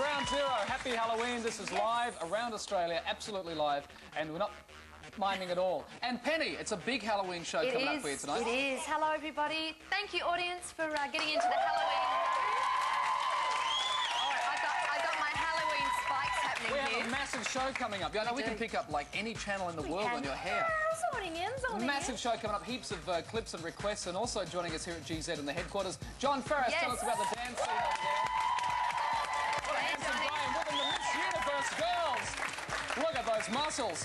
Ground Zero, happy Halloween. This is live around Australia, absolutely live, and we're not minding at all. And Penny, it's a big Halloween show coming up for you tonight. It is. Hello, everybody. Thank you, audience, for getting into the Halloween. I got my Halloween spikes happening We here. have a massive show coming up. I know we can pick up like any channel in the world on your hair. Massive show coming up, heaps of clips and requests, and also joining us here at GZ in the headquarters, John Ferris. Tell us about the dance scene over there. What a handsome guy, and with him, the Miss Universe girls. Look at those muscles.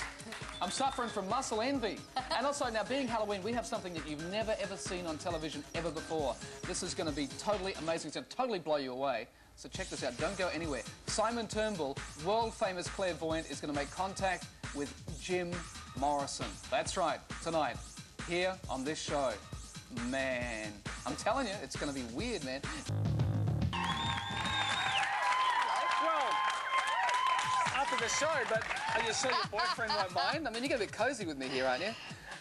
I'm suffering from muscle envy. And also, now being Halloween, we have something that you've never ever seen on television ever before. This is going to be totally amazing. It's going to totally blow you away. So check this out. Don't go anywhere. Simon Turnbull, world-famous clairvoyant, is going to make contact with Jim Morrison. That's right. Tonight, here on this show. Man, I'm telling you, it's going to be weird, man. Well, after the show, but are you sure your boyfriend won't mind? I mean, you're going to be cozy with me here, aren't you?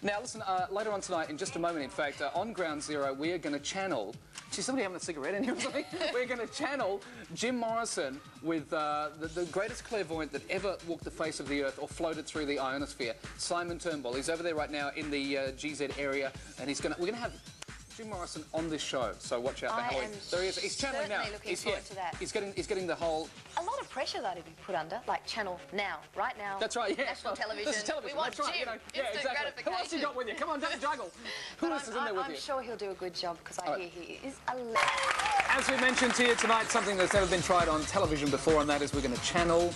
Now, listen, later on tonight, in just a moment, in fact, on Ground Zero, we are going to channel... Gee, somebody having a cigarette in here or something? We're going to channel Jim Morrison with the greatest clairvoyant that ever walked the face of the earth or floated through the ionosphere, Simon Turnbull. He's over there right now in the GZ area, and we're going to have Jim Morrison on this show, so watch out for Halloween. There he is. He's channeling now. He's forward to that. He's getting the whole... A lot of pressure that he'd be put under, like channel now, right now. That's right, yeah. National television. This is television. We want That's right, Jim. you know, yeah, Instant exactly. gratification. Who else you got with you? Come on, don't juggle. Who else is in there with you? I'm sure he'll do a good job, because I hear he is a legend. As we mentioned to you tonight, something that's never been tried on television before, and that is we're going to channel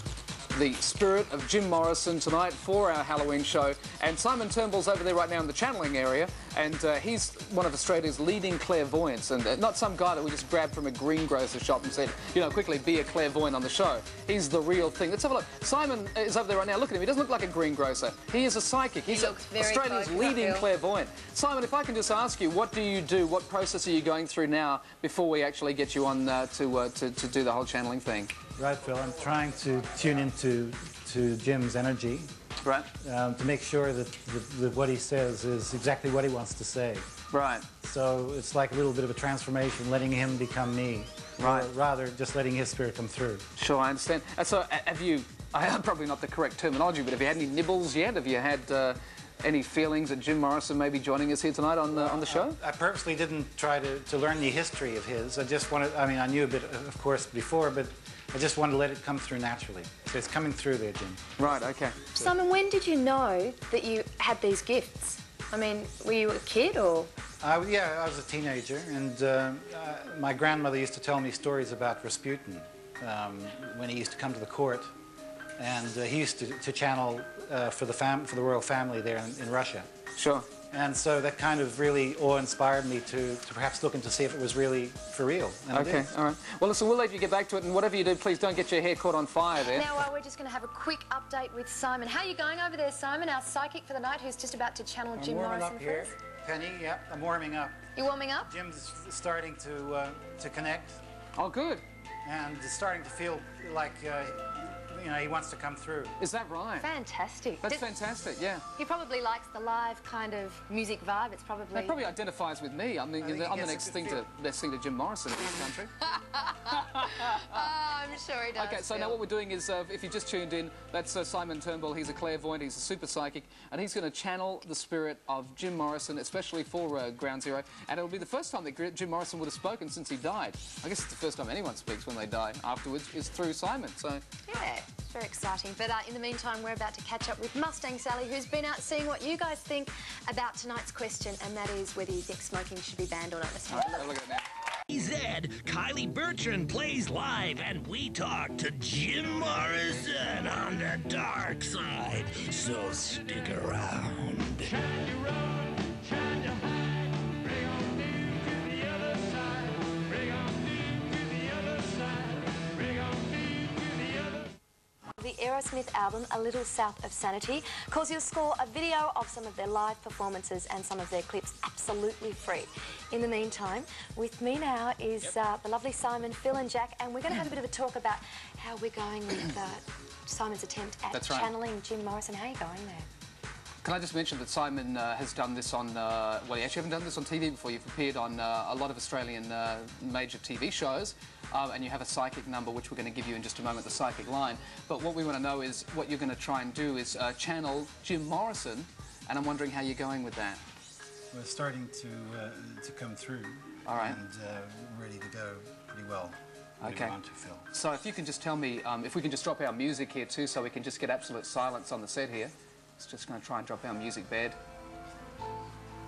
the spirit of Jim Morrison tonight for our Halloween show. And Simon Turnbull's over there right now in the channeling area, and he's one of Australia's leading clairvoyants, and not some guy that we just grabbed from a greengrocer shop and said, you know, quickly be a clairvoyant on the show. He's the real thing. Let's have a look. Simon is over there right now. Look at him. He doesn't look like a greengrocer. He is a psychic. He's Australia's leading clairvoyant. Simon, if I can just ask you, what do you do? What process are you going through now before we actually get you on to do the whole channeling thing? Right, Phil. I'm trying to tune into Jim's energy, right, to make sure that what he says is exactly what he wants to say. Right. So it's like a little bit of a transformation, letting him become me, right, rather just letting his spirit come through. Sure, I understand. And so, have you? Probably not the correct terminology, but have you had any nibbles yet? Have you had any feelings that Jim Morrison may be joining us here tonight on the show? I purposely didn't try to learn the history of his. I just wanted. I mean, I knew a bit, of course, before, but I just wanted to let it come through naturally. So it's coming through there, Jim. Right, okay. Simon, when did you know that you had these gifts? I mean, were you a kid or...? Yeah, I was a teenager, and my grandmother used to tell me stories about Rasputin when he used to come to the court, and he used to channel for the royal family there in Russia. Sure. And so that kind of really awe-inspired me to perhaps look and to see if it was really for real. And okay, all right. Well, listen, we'll let you get back to it, and whatever you do, please don't get your hair caught on fire there. Now, we're just going to have a quick update with Simon. How are you going over there, Simon, our psychic for the night, who's just about to channel Jim Morrison for us? Penny, yeah, I'm warming up. You warming up? Jim's starting to connect. Oh, good. And starting to feel like, you know, he wants to come through. Is that right? Fantastic. That's fantastic, yeah. He probably likes the live kind of music vibe. It's probably... He probably identifies with me. I mean, I'm the next thing to Jim Morrison in this country. Oh, I'm sure he does. Okay, so now what we're doing is, if you just tuned in, that's Simon Turnbull. He's a clairvoyant, he's a super psychic, and he's going to channel the spirit of Jim Morrison, especially for Ground Zero. And it'll be the first time that Jim Morrison would have spoken since he died. I guess it's the first time anyone speaks when they die afterwards, is through Simon, so... Yeah. It's very exciting. But in the meantime, we're about to catch up with Mustang Sally, who's been out seeing what you guys think about tonight's question, and that is whether you think smoking should be banned or not. Let's have a look. Look at it now. Zed, Kylie Bertrand plays live, and we talk to Jim Morrison on the dark side. So stick around. The Aerosmith album, A Little South of Sanity, calls you'll score a video of some of their live performances and some of their clips absolutely free. In the meantime, with me now is the lovely Simon, Phil and Jack, and we're going to have a bit of a talk about how we're going with Simon's attempt at channeling Jim Morrison. How are you going there? Can I just mention that Simon has done this on, well, you actually haven't done this on TV before. You've appeared on a lot of Australian major TV shows, and you have a psychic number, which we're going to give you in just a moment, the psychic line. But what we want to know is what you're going to try and do is channel Jim Morrison, and I'm wondering how you're going with that. We're starting to come through. All right. And ready to go pretty well. Okay. Want to, Phil. So if you can just tell me, if we can just drop our music here too, so we can just get absolute silence on the set here. It's just going to try and drop our music bed.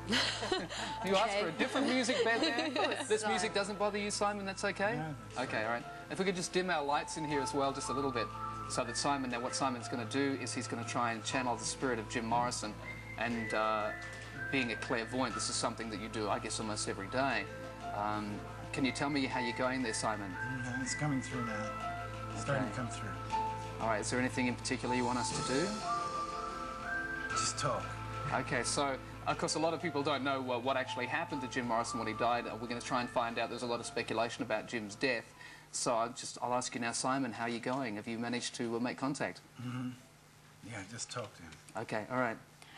You asked for a different music bed there? This music doesn't bother you, Simon? That's okay? No. Okay, all right. If we could just dim our lights in here as well, just a little bit, so that Simon, now what Simon's going to do is he's going to try and channel the spirit of Jim Morrison. And being a clairvoyant, this is something that you do, I guess, almost every day. Can you tell me how you're going there, Simon? Yeah, it's coming through now. It's starting to come through. All right, is there anything in particular you want us to do? Just talk. Okay, so, of course, a lot of people don't know what actually happened to Jim Morrison when he died. We're going to try and find out. There's a lot of speculation about Jim's death. So I'll ask you now, Simon, how are you going? Have you managed to make contact? Mm-hmm. Yeah, just talk to him. Okay, all right.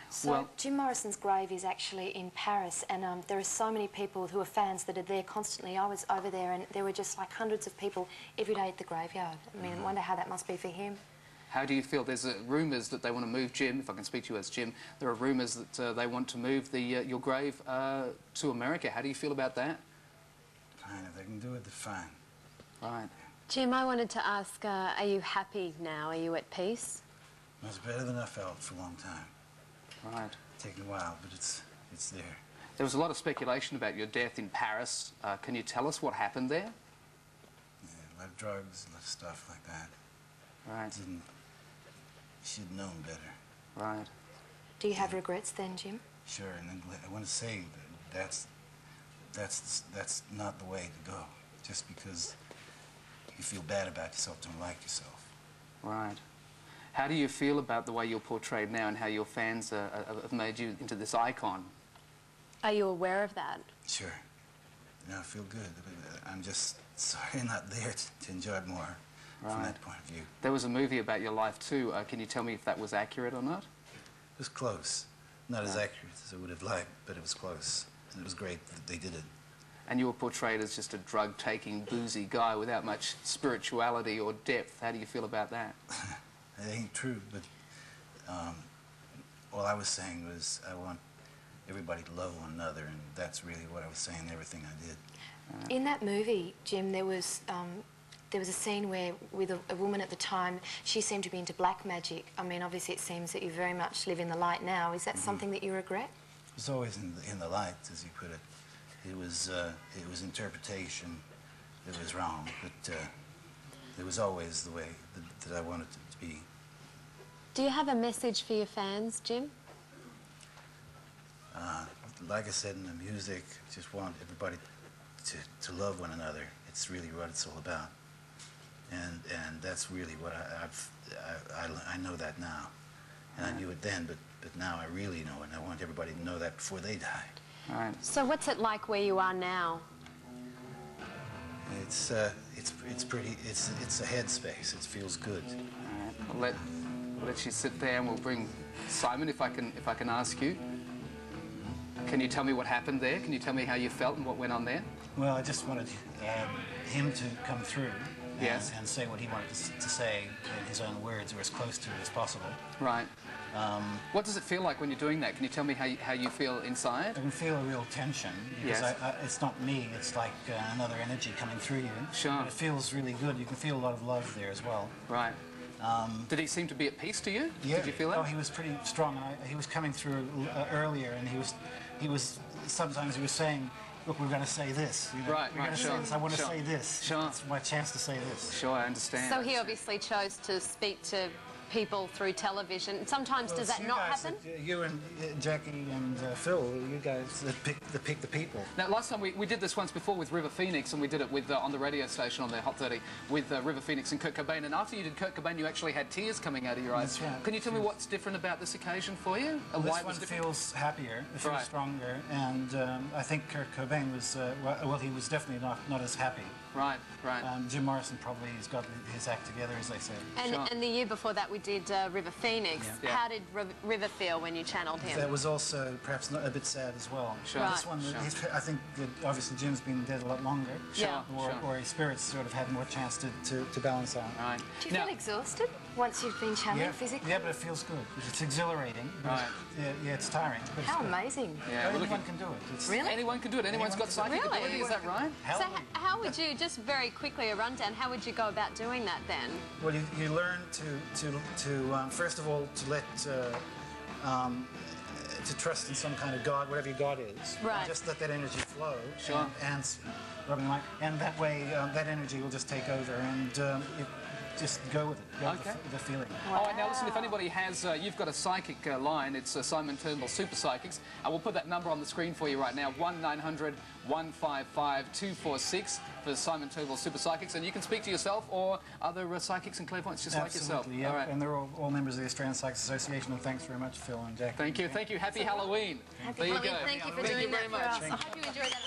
So well, Jim Morrison's grave is actually in Paris, and there are so many people who are fans that are there constantly. I was over there, and there were just like hundreds of people every day at the graveyard. I mean, I wonder how that must be for him. How do you feel? There's rumours that they want to move Jim, if I can speak to you as Jim, there are rumours that they want to move your grave to America. How do you feel about that? Fine, if they can do it, they're fine. Right. Jim, I wanted to ask, are you happy now? Are you at peace? It's better than I felt for a long time. Right. It's taken a while, but it's there. There was a lot of speculation about your death in Paris. Can you tell us what happened there? Yeah, a lot of drugs, a lot of stuff like that. Right. Should have known better. Right. Do you have regrets then, Jim? Sure, and I want to say that that's not the way to go. Just because you feel bad about yourself, don't like yourself. Right. How do you feel about the way you're portrayed now and how your fans have made you into this icon? Are you aware of that? Sure. No, I feel good. I'm just sorry I'm not there to enjoy it more from that point of view. There was a movie about your life too. Can you tell me if that was accurate or not? It was close. Not as accurate as I would have liked, but it was close. And it was great that they did it. And you were portrayed as just a drug-taking, boozy guy without much spirituality or depth. How do you feel about that? It ain't true, but all I was saying was I want everybody to love one another, and that's really what I was saying in everything I did. In that movie, Jim, there was a scene where, with a woman at the time, she seemed to be into black magic. I mean, obviously it seems that you very much live in the light now. Is that something that you regret? It was always in the light, as you put it. It was interpretation that was wrong, but it was always the way that I wanted it to be. Do you have a message for your fans, Jim? Like I said in the music, I just want everybody to love one another. It's really what it's all about. And that's really what I know that now. And I knew it then, but now I really know it, and I want everybody to know that before they die. Right. So what's it like where you are now? It's pretty. It's a headspace. It feels good. All right. We'll let you sit there, and we'll bring Simon, if I can ask you. Can you tell me what happened there? Can you tell me how you felt and what went on there? Well, I just wanted him to come through. Yes. And say what he wanted to say in his own words, or as close to it as possible. Right. What does it feel like when you're doing that? Can you tell me how you feel inside? I can feel a real tension, because it's not me, it's like another energy coming through you. Sure. But it feels really good. You can feel a lot of love there as well. Right. Did he seem to be at peace to you? Yeah. Did you feel that? Oh, he was pretty strong. He was coming through earlier, and he was sometimes he was saying, look, we're going to say this. You know, right, we're going to say this. I want to say this. Sure. It's my chance to say this. Sure, I understand. So he obviously chose to speak to people through television. Sometimes does that not happen? You and Jackie and Phil, you guys that pick the people. Now, last time we did this once before with River Phoenix, and we did it with on the radio station on their Hot 30 with River Phoenix and Kurt Cobain. And after you did Kurt Cobain, you actually had tears coming out of your eyes. That's right. Can you tell me what's different about this occasion for you? And This why it one was different? feels happier, it feels stronger, and I think Kurt Cobain was, well, he was definitely not as happy. Right, right. Jim Morrison probably has got his act together, as they say. And the year before that, we did River Phoenix. Yeah. How did River feel when you channeled him? That was also perhaps a bit sad as well. Sure. Right. This one, I think that obviously Jim's been dead a lot longer. Sure. Or his spirits sort of had more chance to balance out. Right. Do you feel exhausted once you've been channeling physically? Yeah, but it feels good. It's exhilarating. Right. Yeah, it's tiring. But How it's amazing. Yeah, anyone can do it. It's Really? Anyone can do it. Anyone's got psychic Really? ability, is that right? So how would you, just very quickly a rundown, how would you go about doing that then? Well, you learn to first of all, to let to trust in some kind of God, whatever your God is. Right. Just let that energy flow. Sure. And that way, that energy will just take over, and just go with it. Go with the feeling. All right, now listen, if anybody has, you've got a psychic line, it's Simon Turnbull Super Psychics. We'll put that number on the screen for you right now, 1-900-155-246 for Simon Turnbull Super Psychics. And you can speak to yourself or other psychics and clairvoyants just like yourself. Yeah. All right. And they're all members of the Australian Psychics Association, and thanks very much, Phil and Jack. Thank you. Thank you. Happy Halloween. Happy there you Halloween. go. Thank you for doing that very for much. us. I hope you enjoyed that.